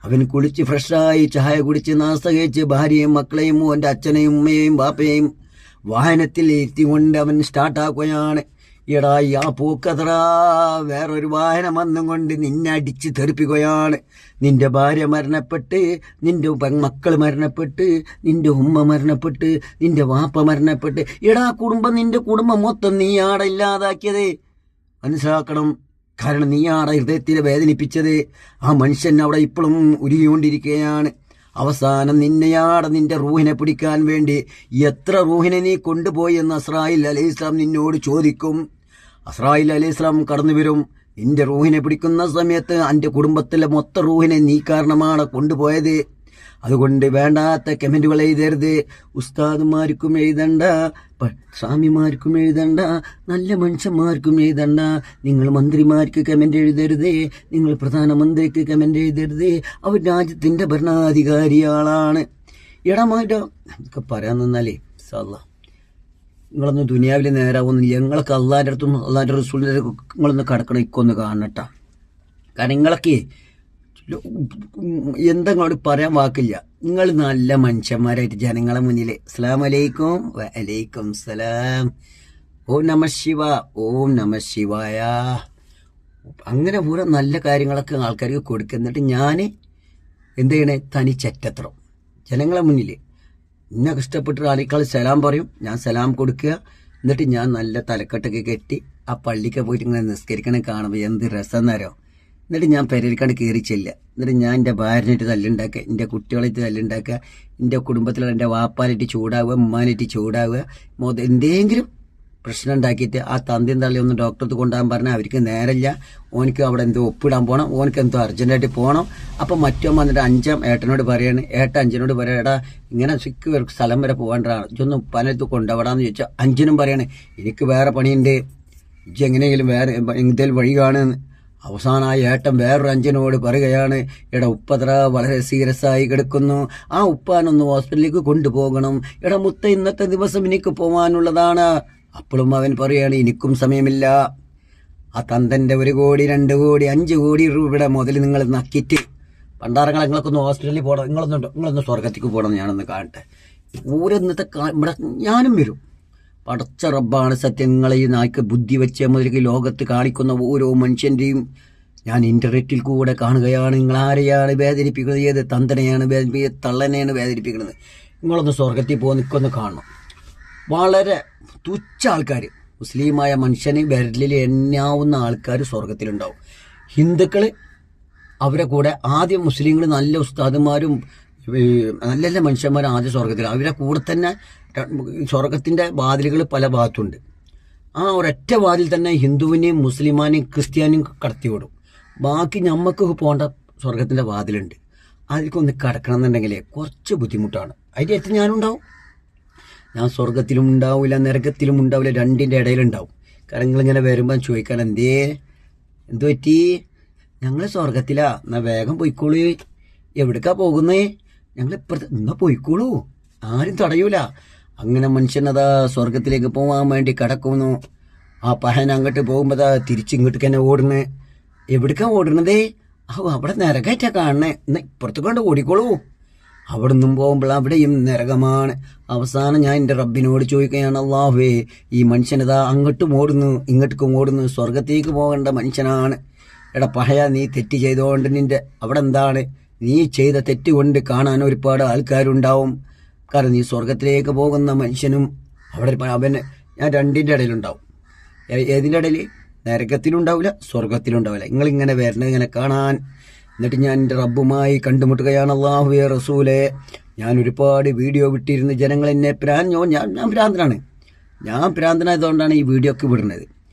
അവൻ കുളിച്ച് ഫ്രഷായി ചായ കുടിച്ച് നാസ്ത കഴിച്ച് ഭാര്യയും മക്കളെയും അവൻ്റെ അച്ഛനെയും ഉമ്മയെയും ബാപ്പയെയും വാഹനത്തിൽ എത്തിക്കൊണ്ട് അവൻ സ്റ്റാർട്ടാക്കുകയാണ്. എടാ ആ പൂക്കത്ര വേറൊരു വാഹനം വന്നും കൊണ്ട് നിന്നെ അടിച്ച് തെറിപ്പിക്കുകയാണ്. നിന്റെ ഭാര്യ മരണപ്പെട്ട്, നിന്റെ മക്കൾ മരണപ്പെട്ട്, നിന്റെ ഉമ്മ മരണപ്പെട്ട്, നിന്റെ വാപ്പ മരണപ്പെട്ട്, എടാ നിന്റെ കുടുംബം മൊത്തം നീ ആടെ ഇല്ലാതാക്കിയത് മനസ്സിലാക്കണം. കാരണം നീ ആടെ ഹൃദയത്തിനെ വേദനിപ്പിച്ചത്. ആ മനുഷ്യൻ അവിടെ ഇപ്പോഴും ഉരുകിക്കൊണ്ടിരിക്കുകയാണ്. അവസാനം നിന്നെയാടെ നിന്റെ റൂഹിനെ പിടിക്കാൻ വേണ്ടി എത്ര റൂഹിനെ നീ കൊണ്ടുപോയി എന്ന് അസ്രായിൽ അലൈഹിസ്ലാം നിന്നോട് ചോദിക്കും. അസ്രായിൽ അലൈഹിസ്ലാം കടന്നു വരും. നിന്റെ റൂഹിനെ പിടിക്കുന്ന സമയത്ത് എൻ്റെ കുടുംബത്തിലെ മൊത്ത റൂഹിനെ നീ കാരണമാണ് കൊണ്ടുപോയത്. അതുകൊണ്ട് വേണ്ടാത്ത കമന്റുകൾ എഴുതരുത്. ഉസ്താദുമാർക്കും എഴുതണ്ട, സ്വാമിമാർക്കും എഴുതണ്ട, നല്ല മനുഷ്യന്മാർക്കും എഴുതണ്ട. നിങ്ങൾ മന്ത്രിമാർക്ക് കമന്റ് എഴുതരുത്, നിങ്ങൾ പ്രധാനമന്ത്രിക്ക് കമന്റ് എഴുതരുത്. അവർ രാജ്യത്തിന്റെ ഭരണാധികാരിയാളാണ്. ഇടമായിട്ടോ ഒക്കെ പറയാൻ നിന്നാലേ സാല്ല നിങ്ങളൊന്നും ദുനിയാവിൽ നേരാവുന്നില്ല. നിങ്ങളൊക്കെ അള്ളാൻ്റെ അടുത്തും അള്ളാൻ്റെ റസൂലിൻ്റെ നിങ്ങളൊന്ന് കിടക്കണം, ഇക്കൊന്ന് കാണട്ടാ. കാരണം നിങ്ങളൊക്കെ എന്തെങ്കിലും പറയാൻ വാക്കില്ല. നിങ്ങൾ നല്ല മനുഷ്യന്മാരായിട്ട് ജനങ്ങളെ മുന്നിൽ അസ്സലാമു അലൈക്കും വഅലൈക്കും സലാം, ഓം നമ ശിവ, ഓം നമ ശിവായ, അങ്ങനെ പൂര നല്ല കാര്യങ്ങളൊക്കെ ആൾക്കാർക്ക് കൊടുക്കുക. എന്നിട്ട് ഞാൻ എന്ത് ചെയ്യണേ, തനിച്ചറ്റത്രം ജനങ്ങളെ മുന്നിൽ എന്നെ ഇഷ്ടപ്പെട്ട ആളുകൾ സലാം പറയും, ഞാൻ സലാം കൊടുക്കുക. എന്നിട്ട് ഞാൻ നല്ല തലക്കെട്ടൊക്കെ കെട്ടി ആ പള്ളിക്ക് പോയിട്ട് ഇങ്ങനെ നിസ്കരിക്കണേ കാണുമ്പോൾ എന്ത് രസം എന്നറിയോ. എന്നിട്ട് ഞാൻ പെരയിലേക്കാണ്ട് കയറി ചെല്ലുക. എന്നിട്ട് ഞാൻ എൻ്റെ ഭാര്യനായിട്ട് തല്ലുണ്ടാക്കുക, എൻ്റെ കുട്ടികളായിട്ട് തല്ലുണ്ടാക്കുക, എൻ്റെ കുടുംബത്തിലുള്ള എൻ്റെ വാപ്പാനായിട്ട് ചൂടാവുക, ഉമ്മാനായിട്ട് ചൂടാവുക, എന്തെങ്കിലും പ്രശ്നം ഉണ്ടാക്കിയിട്ട് ആ തന്തിയും തള്ളി ഒന്ന് ഡോക്ടർക്ക് കൊണ്ടുപോകാൻ പറഞ്ഞാൽ അവർക്ക് നേരമില്ല, ഓനിക്ക് അവിടെ എന്തോ ഒപ്പിടാൻ പോകണം, ഓനിക്ക് എന്തോ അർജൻറ്റായിട്ട് പോകണം. അപ്പം മറ്റോ വന്നിട്ട് ഏട്ടനോട് പറയാണ്, അഞ്ചനോട് പറയാം, എടാ ഇങ്ങനെ സിക്ക് സ്ഥലം വരെ പോകേണ്ടതാണ്, ഇതൊന്ന് പലയിടത്ത് കൊണ്ടുപോടാന്ന് ചോദിച്ചാൽ അഞ്ചനും പറയാണ് എനിക്ക് വേറെ പണിയുണ്ട്, ഇജ്ജ് എങ്ങനെയെങ്കിലും വേറെ എന്തേലും വഴി കാണുമെന്ന്. അവസാനം ആ ഏട്ടൻ വേറൊരു അഞ്ചനോട് പറയുകയാണ്, എടാ ഉപ്പത്ര വളരെ സീരിയസ് ആയി കിടക്കുന്നു, ആ ഉപ്പാനൊന്ന് ഹോസ്പിറ്റലിലേക്ക് കൊണ്ടുപോകണം, എടാ മുത്ത ഇന്നത്തെ ദിവസം എനിക്ക് പോകാനുള്ളതാണ്. അപ്പോഴും അവൻ പറയാണ് എനിക്കും സമയമില്ല, ആ തന്തന്റെ 1 കോടി 2 കോടി 5 കോടി രൂപയുടെ മുതൽ നിങ്ങൾ നക്കിയിട്ട് പണ്ടാറങ്ങളെ നിങ്ങളൊക്കെ ഒന്ന് ഹോസ്പിറ്റലിൽ പോകണം, നിങ്ങളൊന്ന് സ്വർഗത്തേക്ക് പോകണം, ഞാനൊന്ന് കാണട്ടെ. ഇന്നത്തെ ഇവിടെ ഞാനും വരും. പടച്ച റബ്ബാണ് സത്യം. നിങ്ങളെ ഈ നായ്ക്ക് ബുദ്ധി വെച്ച മുതലേക്ക് ലോകത്ത് കാണിക്കുന്ന ഓരോ മനുഷ്യന്റെയും ഞാൻ ഇന്റർനെറ്റിൽ കൂടെ കാണുകയാണ്. നിങ്ങൾ ആരെയാണ് വേദനിപ്പിക്കുന്നത്, ഏത് തന്തനെയാണ് വേദനിപ്പിക്കുന്നത്, തള്ളനെയാണ് വേദനിപ്പിക്കുന്നത്. നിങ്ങളൊന്ന് സ്വർഗത്തിൽ പോകാൻ നിൽക്കൊന്ന് കാണണം. വളരെ തുച്ഛ ആൾക്കാർ, മുസ്ലിമായ മനുഷ്യന് വിരലിൽ എണ്ണാവുന്ന ആൾക്കാർ സ്വർഗത്തിലുണ്ടാവും. ഹിന്ദുക്കൾ അവരെ കൂടെ ആദ്യം മുസ്ലിങ്ങൾ നല്ല ഉസ്താദുമാരും നല്ല നല്ല മനുഷ്യന്മാരും ആദ്യം സ്വർഗത്തിൽ, അവരെ കൂടെ തന്നെ സ്വർഗത്തിൻ്റെ വാതിലുകൾ പല ഭാഗത്തുണ്ട്. ആ ഒരൊറ്റ വാതിൽ തന്നെ ഹിന്ദുവിനെയും മുസ്ലിമാനെയും ക്രിസ്ത്യാനിയും കടത്തിവിടും. ബാക്കി നമുക്ക് പോകേണ്ട സ്വർഗത്തിൻ്റെ വാതിലുണ്ട്. അതിലേക്കൊന്ന് കടക്കണം എന്നുണ്ടെങ്കിൽ കുറച്ച് ബുദ്ധിമുട്ടാണ്. അതിൻ്റെ അടുത്ത് ഞാനുണ്ടാവും. ഞാൻ സ്വർഗത്തിലും ഉണ്ടാവില്ല, നരകത്തിലും ഉണ്ടാവില്ല, രണ്ടിൻ്റെ ഇടയിലുണ്ടാവും. കാരണം നിങ്ങളിങ്ങനെ വരുമ്പോൾ ചോദിക്കാൻ എന്തു പറ്റി, ഞങ്ങൾ സ്വർഗത്തിലാ, എന്നാൽ വേഗം പോയിക്കോളൂ, എവിടേക്കാ പോകുന്നേ, ഞങ്ങൾ ഇപ്പുറത്ത് എന്നാ പോയിക്കോളൂ, ആരും തടയൂല. അങ്ങനെ മനുഷ്യനതാ സ്വർഗത്തിലേക്ക് പോകാൻ വേണ്ടി കിടക്കുന്നു. ആ പഹൻ അങ്ങോട്ട് പോകുമ്പോൾ തിരിച്ചിങ്ങോട്ടേക്ക് തന്നെ ഓടുന്നത്. എവിടേക്കാ ഓടുന്നതേ, അവിടെ നരകമായിട്ടാ കാണണേ, എന്നാൽ ഇപ്പുറത്ത് കൊണ്ട് ഓടിക്കോളൂ. അവിടെ നിന്നും പോകുമ്പോൾ അവിടെയും നരകമാണ്. അവസാനം ഞാൻ എൻ്റെ റബ്ബിനോട് ചോദിക്കുകയാണ്, അല്ലാഹുവേ ഈ മനുഷ്യനതാ അങ്ങോട്ടും ഓടുന്നു ഇങ്ങോട്ടേക്കും ഓടുന്നു, സ്വർഗത്തേക്ക് പോകേണ്ട മനുഷ്യനാണ്. എടാ പഹയ, നീ തെറ്റ് ചെയ്തുകൊണ്ട് നിന്റെ അവിടെ എന്താണ്, നീ ചെയ്ത തെറ്റ് കൊണ്ട് കാണാൻ ഒരുപാട് ആൾക്കാരുണ്ടാവും. കാരണം നീ സ്വർഗത്തിലേക്ക് പോകുന്ന മനുഷ്യനും അവിടെ അവന് ഞാൻ രണ്ടിൻ്റെ ഇടയിലുണ്ടാവും. ഏതിൻ്റെ ഇടയിൽ, നരകത്തിലുണ്ടാവില്ല സ്വർഗത്തിലുണ്ടാവില്ല. നിങ്ങളിങ്ങനെ വരണ ഇങ്ങനെ കാണാൻ. എന്നിട്ട് ഞാൻ എൻ്റെ റബ്ബുമായി കണ്ടുമുട്ടുകയാണ്. അല്ലാഹുവേ റസൂലേ, ഞാൻ ഒരുപാട് വീഡിയോ വിട്ടിരുന്നു, ജനങ്ങൾ എന്നെ ഞാൻ ഭ്രാന്തനാണ്. ഞാൻ ഭ്രാന്തനായതുകൊണ്ടാണ് ഈ വീഡിയോ ഒക്കെ വിടുന്നത്.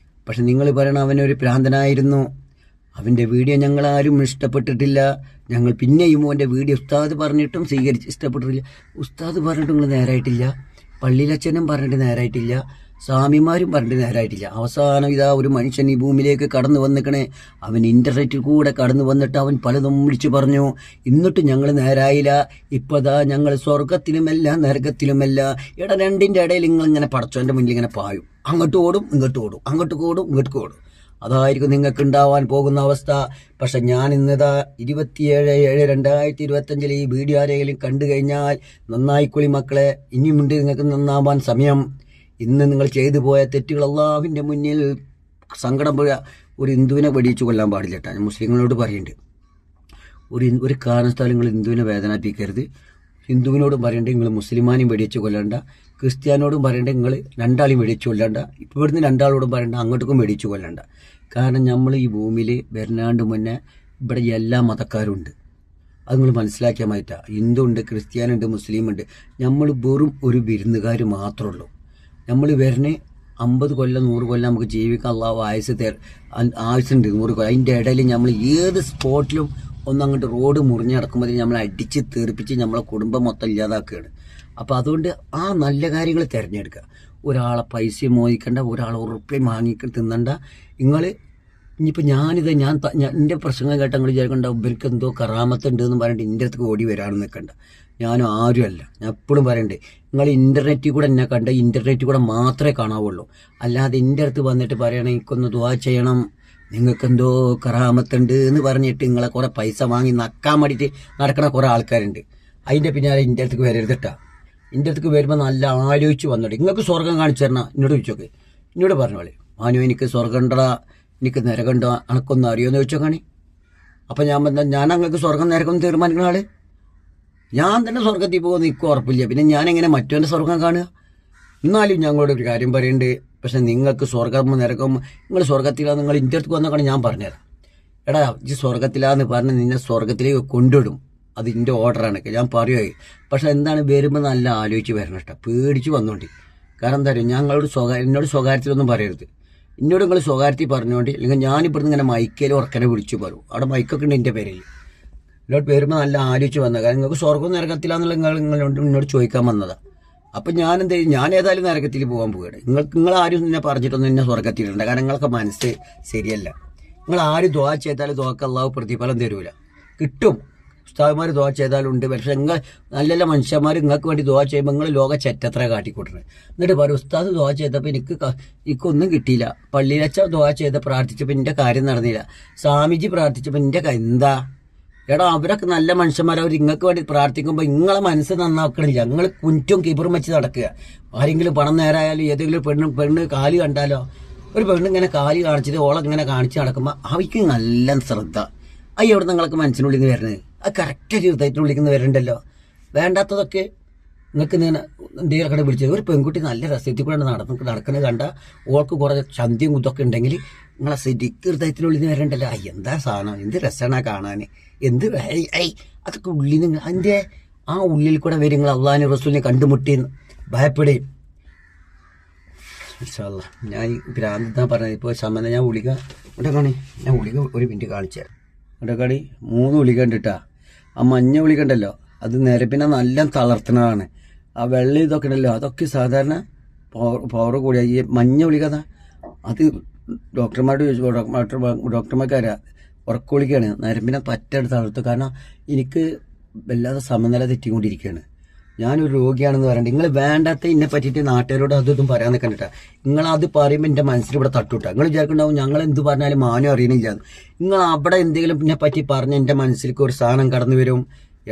പക്ഷെ നിങ്ങൾ പറയണം അവനൊരു ഭ്രാന്തനായിരുന്നു, അവൻ്റെ വീഡിയോ ഞങ്ങളാരും ഇഷ്ടപ്പെട്ടിട്ടില്ല, ഞങ്ങൾ പിന്നെയും അവൻ്റെ വീഡിയോ ഉസ്താദ് പറഞ്ഞിട്ടും ഇഷ്ടപ്പെട്ടിട്ടില്ല. ഉസ്താദ് പറഞ്ഞിട്ടും നിങ്ങൾ നേരായിട്ടില്ല, പള്ളിയിലച്ഛനും പറഞ്ഞിട്ട് നേരായിട്ടില്ല, സ്വാമിമാരും പറഞ്ഞിട്ട് നേരായിട്ടില്ല. അവസാനം ഇതാ ഒരു മനുഷ്യൻ ഈ ഭൂമിയിലേക്ക് കടന്നു വന്നിക്കണേ. അവൻ ഇന്റർനെറ്റിൽ കൂടെ കടന്നു വന്നിട്ട് അവൻ പലതും വിളിച്ചു പറഞ്ഞു. എന്നിട്ട് ഞങ്ങൾ നേരായില്ല. ഇപ്പതാ ഞങ്ങൾ സ്വർഗത്തിലുമല്ല നരകത്തിലുമല്ല. രണ്ടിൻ്റെ ഇടയിൽ നിങ്ങളിങ്ങനെ പടച്ചോൻ്റെ മുന്നിൽ ഇങ്ങനെ പായും. അങ്ങോട്ട് ഓടും ഇങ്ങോട്ട് ഓടും, അങ്ങോട്ട് ഓടും ഇങ്ങോട്ട് ഓടും. അതായിരിക്കും നിങ്ങൾക്ക് ഉണ്ടാവാൻ പോകുന്ന അവസ്ഥ. പക്ഷെ ഞാൻ ഇന്നിതാ 27/7/2025 ഈ വീഡിയോ ആരെങ്കിലും കണ്ടു കഴിഞ്ഞാൽ നന്നായിക്കൊള്ളി മക്കളെ, ഇനിയുമുണ്ട് നിങ്ങൾക്ക് നന്നാവാൻ സമയം. ഇന്ന് നിങ്ങൾ ചെയ്തു പോയ തെറ്റുകൾ അല്ലാഹുവിൻ്റെ മുന്നിൽ സങ്കടം പോയ ഒരു ഹിന്ദുവിനെ വെടിയിച്ചു കൊല്ലാൻ പാടില്ല കേട്ടോ. ഞാൻ മുസ്ലിങ്ങളോട് പറയുന്നുണ്ട്, ഒരു കാരണത്താലും നിങ്ങൾ ഹിന്ദുവിനെ വേദനാപ്പിക്കരുത്. ഹിന്ദുവിനോടും പറയേണ്ടത് നിങ്ങൾ മുസ്ലിമാനെയും വെടിയിച്ചു കൊല്ലണ്ട, ക്രിസ്ത്യാനോടും പറയേണ്ടത് നിങ്ങൾ രണ്ടാളെയും വെടിയിച്ചു കൊല്ലണ്ട, ഇപ്പോൾ ഇവിടുന്ന് രണ്ടാളോടും പറയേണ്ട അങ്ങോട്ടേക്കും വെടിയിച്ചു കൊല്ലണ്ട. കാരണം നമ്മൾ ഈ ഭൂമിയിൽ വരുന്നാണ്ട് മുന്നേ ഇവിടെ എല്ലാ മതക്കാരും ഉണ്ട്. അത് നിങ്ങൾ മനസ്സിലാക്കിയാൽ മതിട്ടാ. ഹിന്ദു ഉണ്ട്, ക്രിസ്ത്യാനുണ്ട്, മുസ്ലിം ഉണ്ട്. നമ്മൾ വെറും ഒരു വിരുന്നുകാർ മാത്രമേ ഉള്ളൂ. നമ്മൾ വരുന്ന 50 കൊല്ലം 100 കൊല്ലം നമുക്ക് ജീവിക്കാൻ അല്ലാഹു ആയുസുണ്ട് 100 കൊല്ലം. അതിൻ്റെ ഇടയിൽ നമ്മൾ ഏത് സ്പോട്ടിലും ഒന്നങ്ങോട്ട് റോഡ് മുറിഞ്ഞ് നടക്കുമ്പോൾ നമ്മൾ അടിച്ച് തെറിപ്പിച്ച് നമ്മളെ കുടുംബം മൊത്തം ഇല്ലാതാക്കുകയാണ്. അപ്പോൾ അതുകൊണ്ട് ആ നല്ല കാര്യങ്ങൾ തിരഞ്ഞെടുക്കുക. ഒരാളെ പൈസ മോഹിക്കേണ്ട, ഒരാളെ ഉറുപ്പ്യം വാങ്ങിക്ക തിന്നണ്ട. നിങ്ങൾ ഇനിയിപ്പോൾ ഞാൻ എൻ്റെ പ്രസംഗം കേട്ട നിങ്ങൾ വിചാരിക്കണ്ട ഇവർക്ക് എന്തോ കറാമത്തുണ്ട് എന്ന് പറഞ്ഞിട്ട് എൻ്റെ അടുത്ത് ഓടി വരാണെന്ന് നിൽക്കണ്ട. ഞാനും ആരുമല്ല. ഞാൻ എപ്പോഴും പറയണ്ടേ, നിങ്ങൾ ഇൻ്റർനെറ്റിൽ കൂടെ എന്നെ കണ്ട ഇൻ്റർനെറ്റിൽ കൂടെ മാത്രമേ കാണാവുള്ളൂ. അല്ലാതെ എൻ്റെ അടുത്ത് വന്നിട്ട് പറയണേ എനിക്കൊന്ന് ദുആ ചെയ്യണം, നിങ്ങൾക്കെന്തോ കറാമത്തുണ്ട് എന്ന് പറഞ്ഞിട്ട് നിങ്ങളെ കുറേ പൈസ വാങ്ങി നക്കാൻ വേണ്ടിയിട്ട് നടക്കണ കുറേ ആൾക്കാരുണ്ട്. അതിൻ്റെ പിന്നാലെ എൻ്റെ അടുത്തേക്ക് വരരുതിട്ടാ. എൻ്റെ അടുത്തേക്ക് വരുമ്പോൾ നല്ല ആലോചിച്ച് വന്നോട്ടെ. നിങ്ങൾക്ക് സ്വർഗം കാണിച്ചു തരണം എന്നോട് ചോദിച്ചോക്കെ. എന്നോട് പറഞ്ഞോളെ, മാനു എനിക്ക് സ്വർഗം ഉണ്ടടാ, എനിക്ക് നരകണ്ടോ, അനക്കൊന്നും അറിയുമെന്ന് ചോദിച്ചോക്കാണി. അപ്പം ഞാൻ പറഞ്ഞാൽ ഞാൻ അങ്ങക്ക് സ്വർഗം നരകം തീരുമാനിക്കുന്ന ആള്. ഞാൻ തന്നെ സ്വർഗത്തിൽ പോകുമെന്ന് എനിക്ക് ഉറപ്പില്ല. പിന്നെ ഞാനെങ്ങനെ മറ്റവൻ്റെ സ്വർഗം കാണുക? എന്നാലും ഞങ്ങളോട് ഒരു കാര്യം പറയുന്നുണ്ട്. പക്ഷെ നിങ്ങൾക്ക് സ്വർഗം നരകം, നിങ്ങൾ സ്വർഗത്തിലാന്ന് നിങ്ങൾ എൻ്റെ അടുത്ത് വന്നോക്കാണ് ഞാൻ പറഞ്ഞുതരാം. എടാ ഈ സ്വർഗത്തിലാന്ന് പറഞ്ഞ് നിന്നെ സ്വർഗത്തിലേക്ക് കൊണ്ടുവിടും. അത് എൻ്റെ ഓർഡറാണ്, ഞാൻ പറയുമായി. പക്ഷെ എന്താണ് വരുമ്പോൾ നല്ല ആലോചിച്ച് വരണം കേട്ടോ, പേടിച്ച് വന്നോണ്ടി. കാരണം എന്താ പറയുക, ഞങ്ങളോട് എന്നോട് സ്വകാര്യത്തിലൊന്നും പറയരുത്. എന്നോട് നിങ്ങൾ സ്വകാര്യത്തിൽ പറഞ്ഞോണ്ടി. അല്ലെങ്കിൽ ഞാനിവിടുന്ന് ഇങ്ങനെ മൈക്കേലും ഉറക്കനെ വിളിച്ചു പറയും. അവിടെ മൈക്കൊക്കെ ഉണ്ട് എൻ്റെ പേരിൽ. എന്നോട് വരുമ്പോൾ നല്ല ആലോചിച്ച് വന്നത്. കാരണം നിങ്ങൾക്ക് സ്വർഗം നരകത്തിലാന്നുള്ള എന്നോട് ചോദിക്കാൻ വന്നതാണ്. അപ്പം ഞാൻ എന്ത് ചെയ്യും, ഞാൻ ഏതായാലും നരകത്തിൽ പോകാൻ പോവുകയാണ്. നിങ്ങൾ ആരും നിന്നെ പറഞ്ഞിട്ടൊന്നും എന്നെ സ്വർഗത്തിലുണ്ട്. കാരണം നിങ്ങളൊക്കെ മനസ്സ് ശരിയല്ല. നിങ്ങൾ ആരും ദുആ ചെയ്താലും ദുആക്ക് അല്ലാഹു പ്രതിഫലം തരൂല. കിട്ടും, ഉസ്താദ്മാർ ദുആ ചെയ്താലും ഉണ്ട്. പക്ഷെ നിങ്ങൾ നല്ല നല്ല മനുഷ്യന്മാർ നിങ്ങൾക്ക് വേണ്ടി ദുആ ചെയ്യുമ്പോൾ നിങ്ങൾ ലോക ചെറ്റത്ര കാട്ടിക്കൂട്ടുന്നത്. എന്നിട്ട് പറയും ഉസ്താദ് ദുആ ചെയ്തപ്പോൾ എനിക്കൊന്നും കിട്ടിയില്ല. പള്ളിയിലച്ച ദുആ ചെയ്ത പ്രാർത്ഥിച്ചപ്പോൾ എൻ്റെ കാര്യം നടന്നില്ല. സ്വാമിജി പ്രാർത്ഥിച്ചപ്പോൾ എൻ്റെ എന്താ. എടാ അവരൊക്കെ നല്ല മനുഷ്യന്മാർ, അവർ നിങ്ങൾക്ക് വേണ്ടി പ്രാർത്ഥിക്കുമ്പോൾ നിങ്ങളെ മനസ്സ് നന്നാക്കണില്ല. നിങ്ങൾ കുറ്റും കിബറും വെച്ച് നടക്കുക. ആരെങ്കിലും പണം നേരായാലും ഏതെങ്കിലും പെണ്ണ് കാല് കണ്ടാലോ, ഒരു പെണ്ണ് ഇങ്ങനെ കാല് കാണിച്ചിട്ട് ഓളെ ഇങ്ങനെ കാണിച്ച് നടക്കുമ്പോൾ അവയ്ക്ക് നല്ല ശ്രദ്ധ. അത് എവിടെ നിങ്ങൾക്ക് മനസ്സിനുള്ളിൽ നിന്ന് വരുന്നത്? അത് കറക്റ്റ് ഹൃദയത്തിനുള്ളിൽ നിന്ന് വരുന്നുണ്ടല്ലോ. വേണ്ടാത്തതൊക്കെ നിങ്ങൾക്ക് എന്തെങ്കിലുമൊക്കെ വിളിച്ചത്. ഒരു പെൺകുട്ടി നല്ല രസത്തിൽ കൂടെ നടക്കുന്നത് കണ്ട ഓൾക്ക് കുറേ ചന്തിയും കുത്തൊക്കെ ഉണ്ടെങ്കിൽ നിങ്ങളെ ശരിക്ക് ഹൃദയത്തിനുള്ളിൽ നിന്ന് വരണ്ടല്ലോ. എന്താ സാധനം, എന്ത് രസമാണ് കാണാൻ, എന്ത് അതൊക്കെ ഉള്ളിൽ നിന്ന് അതിൻ്റെ ആ ഉള്ളിൽ കൂടെ വരും. നിങ്ങൾ അള്ളാഹിനെ റസൂലിനെ കണ്ടുമുട്ടിയെന്ന് ഭയപ്പെടുകയും. ഞാൻ ഈ ഭ്രാന്താ പറഞ്ഞത്. ഇപ്പോൾ സമയം ഞാൻ ഗുളിക ഇവിടെ കാണി, ഞാൻ ഗുളിക ഒരു മിനിറ്റ് കാണിച്ചു തരാം. ഇവിടെ കാണി 3 ഗുളിക ഉണ്ടിട്ടാ. ആ മഞ്ഞ ഗുളിക ഉണ്ടല്ലോ, അത് നിരപ്പിനെ നല്ല തളർത്തുന്നതാണ്. ആ വെള്ളം ഇതൊക്കെ ഉണ്ടല്ലോ, അതൊക്കെ സാധാരണ പവർ കൂടിയ. ഈ മഞ്ഞ ഗുളിക അത് ഡോക്ടർമാരോട് ചോദിച്ചു, ഡോക്ടർമാർക്കാരാ ഉറക്ക ഗുളികയാണ്. നരമ്പിനെ പറ്റെടുത്ത് തളർത്തു. കാരണം എനിക്ക് വല്ലാതെ സമനില തെറ്റിക്കൊണ്ടിരിക്കുകയാണ്. ഞാനൊരു രോഗിയാണെന്ന് പറയണ്ട. നിങ്ങൾ വേണ്ടാത്ത എന്നെ പറ്റിയിട്ട് നാട്ടുകാരോട് അതൊന്നും പറയാൻ നിൽക്കണ്ട. നിങ്ങളത് പറയുമ്പോൾ എൻ്റെ മനസ്സിൽ ഇവിടെ തട്ടുട്ടാ. നിങ്ങൾ വിചാരിക്കുന്നുണ്ടാവും ഞങ്ങൾ എന്ത് പറഞ്ഞാലും മാനം അറിയണില്ല. നിങ്ങൾ അവിടെ എന്തെങ്കിലും എന്നെ പറ്റി പറഞ്ഞ് എൻ്റെ മനസ്സിലേക്ക് ഒരു സാധനം കടന്നു വരും.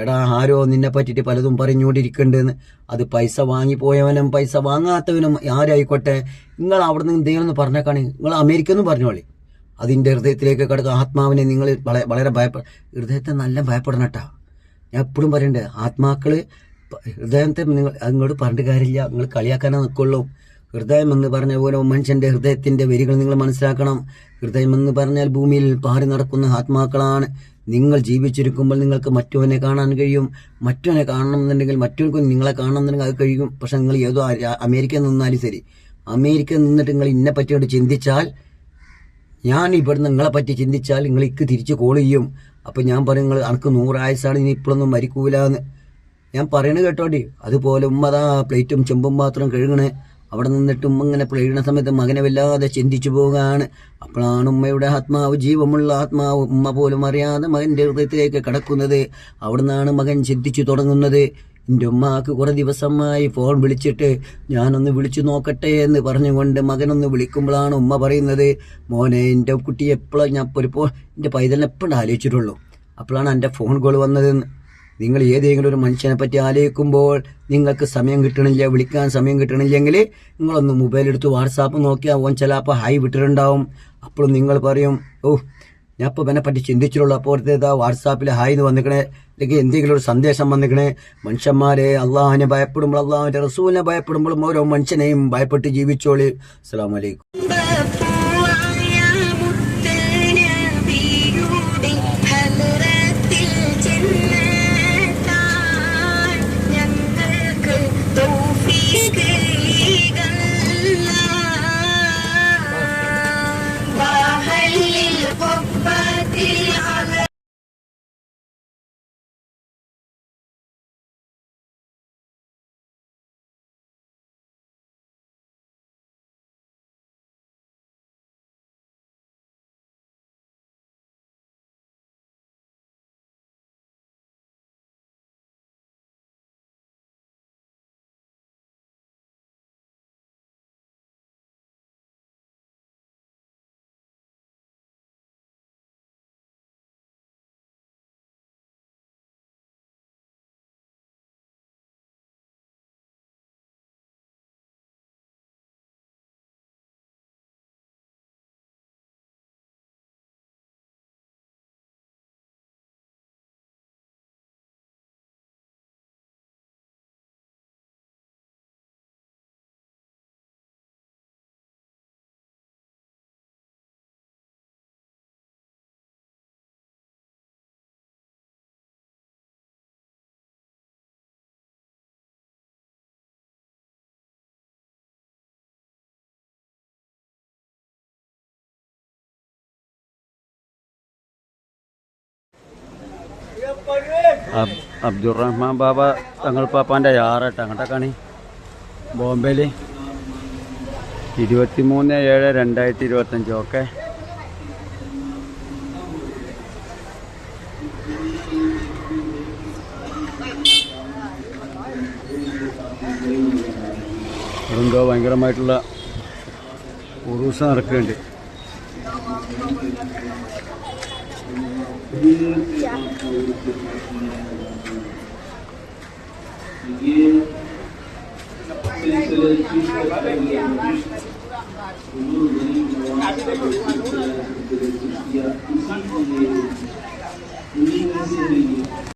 എടാ ആരോ നിന്നെ പറ്റിയിട്ട് പലതും പറഞ്ഞുകൊണ്ടിരിക്കുന്നുണ്ടെന്ന്. അത് പൈസ വാങ്ങിപ്പോയവനും പൈസ വാങ്ങാത്തവനും ആരായിക്കോട്ടെ, നിങ്ങൾ അവിടെ നിന്ന് എന്തെങ്കിലും ഒന്ന് പറഞ്ഞേക്കാണ്. നിങ്ങൾ അമേരിക്ക പറഞ്ഞോളി. അതിൻ്റെ ഹൃദയത്തിലേക്ക് കിടക്കുക. ആത്മാവിനെ നിങ്ങൾ വളരെ ഹൃദയത്തെ നല്ല ഭയപ്പെടണം കേട്ടോ. ഞാൻ എപ്പോഴും പറയണ്ടേ, ആത്മാക്കള് ഹൃദയത്തെ നിങ്ങൾ അങ്ങോട്ട് പറഞ്ഞിട്ട് കാര്യമില്ല. നിങ്ങൾ കളിയാക്കാനേ നിൽക്കുള്ളൂ. ഹൃദയം എന്ന് പറഞ്ഞ പോലെ മനുഷ്യന്റെ ഹൃദയത്തിന്റെ വരികൾ നിങ്ങൾ മനസ്സിലാക്കണം. ഹൃദയം എന്ന് പറഞ്ഞാൽ ഭൂമിയിൽ പാറി നടക്കുന്ന ആത്മാക്കളാണ്. നിങ്ങൾ ജീവിച്ചിരിക്കുമ്പോൾ നിങ്ങൾക്ക് മറ്റവനെ കാണാൻ കഴിയും. മറ്റവനെ കാണണമെന്നുണ്ടെങ്കിൽ മറ്റവർക്കും നിങ്ങളെ കാണണമെന്നുണ്ടെങ്കിൽ അത് കഴിയും. പക്ഷെ നിങ്ങൾ ഏതോ അമേരിക്ക നിന്നാലും ശരി, അമേരിക്ക നിന്നിട്ട് നിങ്ങൾ ഇന്നെ പറ്റിയോട് ചിന്തിച്ചാൽ, ഞാൻ ഇവിടെ നിങ്ങളെ പറ്റി ചിന്തിച്ചാൽ നിങ്ങൾക്ക് തിരിച്ച് കോൾ ചെയ്യും. അപ്പം ഞാൻ പറയും നിങ്ങൾ അനക്ക് 100 ആയുസ്സാണ്, ഇനി ഇപ്പോഴൊന്നും മരിക്കൂലെന്ന് ഞാൻ പറയണത് കേട്ടോണ്ടി. അതുപോലെ ഉമ്മതാ പ്ലേറ്റും ചെമ്പും മാത്രം കഴുകണേ. അവിടെ നിന്നിട്ട് ഉമ്മ ഇങ്ങനെ പ്ലേണ സമയത്ത് മകനെ വല്ലാതെ ചിന്തിച്ചു പോവുകയാണ്. അപ്പോഴാണ് ഉമ്മയുടെ ആത്മാവ്, ജീവമുള്ള ആത്മാവ്, ഉമ്മ പോലും അറിയാതെ മകൻ്റെ ഹൃദയത്തിലേക്ക് കടക്കുന്നത്. അവിടെ നിന്നാണ് മകൻ ചിന്തിച്ചു തുടങ്ങുന്നത്. എൻ്റെ ഉമ്മാക്ക് കുറെ ദിവസമായി ഫോൺ വിളിച്ചിട്ട് ഞാനൊന്ന് വിളിച്ചു നോക്കട്ടെ എന്ന് പറഞ്ഞുകൊണ്ട് മകനൊന്ന് വിളിക്കുമ്പോഴാണ് ഉമ്മ പറയുന്നത്, മോനെ എൻ്റെ കുട്ടി എപ്പോഴും ഞാൻ എൻ്റെ പൈതലിനെ എപ്പോഴും ആലോചിച്ചിട്ടുള്ളൂ. അപ്പോഴാണ് എൻ്റെ ഫോൺ കോൾ വന്നതെന്ന്. നിങ്ങൾ ഏതെങ്കിലും ഒരു മനുഷ്യനെ പറ്റി ആലോചിക്കുമ്പോൾ നിങ്ങൾക്ക് സമയം കിട്ടണില്ല, വിളിക്കാൻ സമയം കിട്ടണില്ലെങ്കിൽ നിങ്ങളൊന്ന് മൊബൈൽ എടുത്ത് വാട്സാപ്പ് നോക്കിയാൽ ഓൻ ചിലപ്പോൾ ഹായ് വിട്ടിട്ടുണ്ടാവും. അപ്പോഴും നിങ്ങൾ പറയും, ഓ ഞാൻ ഇപ്പോൾ എന്നെ പറ്റി ചിന്തിച്ചിട്ടുള്ളൂ. അപ്പോഴത്തേതാ വാട്സാപ്പിൽ ഹായ് എന്ന് വന്നിക്കണേ, അല്ലെങ്കിൽ എന്തെങ്കിലും ഒരു സന്ദേശം വന്നിക്കണേ. മനുഷ്യന്മാരെ അള്ളാഹിനെ ഭയപ്പെടുമ്പോൾ, അള്ളാഹുവിൻ്റെ റസൂലിനെ ഭയപ്പെടുമ്പോഴും ഓരോ മനുഷ്യനെയും ഭയപ്പെട്ട് ജീവിച്ചോളി. അസ്സലാമു അലൈക്കും. അബ്ദുറഹ്മാൻ ബാബ തങ്ങൾ പാപ്പാൻ്റെ യാറട്ടെ അങ്ങോട്ടേക്കാണ് ബോംബെയിൽ 23/7/2025. ഓക്കെ. എന്തോ ഭയങ്കരമായിട്ടുള്ള ഉറൂസ് നടക്കുന്നുണ്ട്.